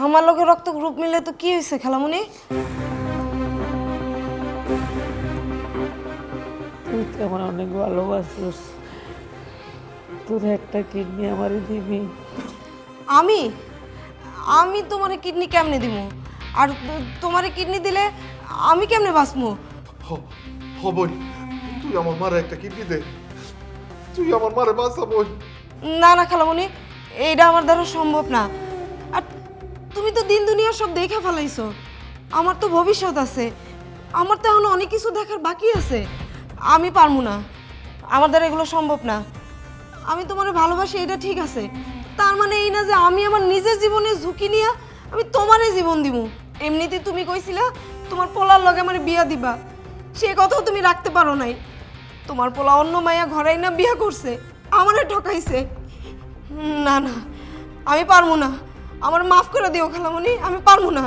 আমার লগে রক্ত গ্রুপ মিলে তো কি হয়েছে খালামণি? তুই তো আমার অনেক ভালোবাসিস, তোর একটা কিডনি আমারে দিবি? আমি আমি তোমারে কিডনি কেমনে দিব? আর তোমারে কিডনি দিলে আমি কেমনে বাঁচবো? বোন, তুই আমার মারে একটা কিডনি দে, তুই আমার মারে বাঁচা বোন। না না খালামণি, এইটা আমার দ্বারা সম্ভব না। আর তুমি তো দিন দুনিয়া সব দেখে ফেলাইছো, আমার তো ভবিষ্যৎ আছে, আমার তো এখন অনেক কিছু দেখার বাকি আছে। আমি পারবো না, আমার দ্বারা এগুলো সম্ভব না। আমি তোমার ভালোবাসি, এটা ঠিক আছে, তার মানে এই না যে আমি আমার নিজের জীবনে ঝুঁকি নিয়ে আমি তোমারই জীবন দিব। এমনিতে তুমি কইছিলা তোমার পোলার লগে আমার বিয়া দিবা, সে কথাও তুমি রাখতে পারো নাই। তোমার পোলা অন্য মাইয়া ঘরেই না বিয়া করছে, আমারে ঠকাইছে। না না, আমি পারবো না, আমার মাফ করে দিও খালামণি, আমি পারবো না।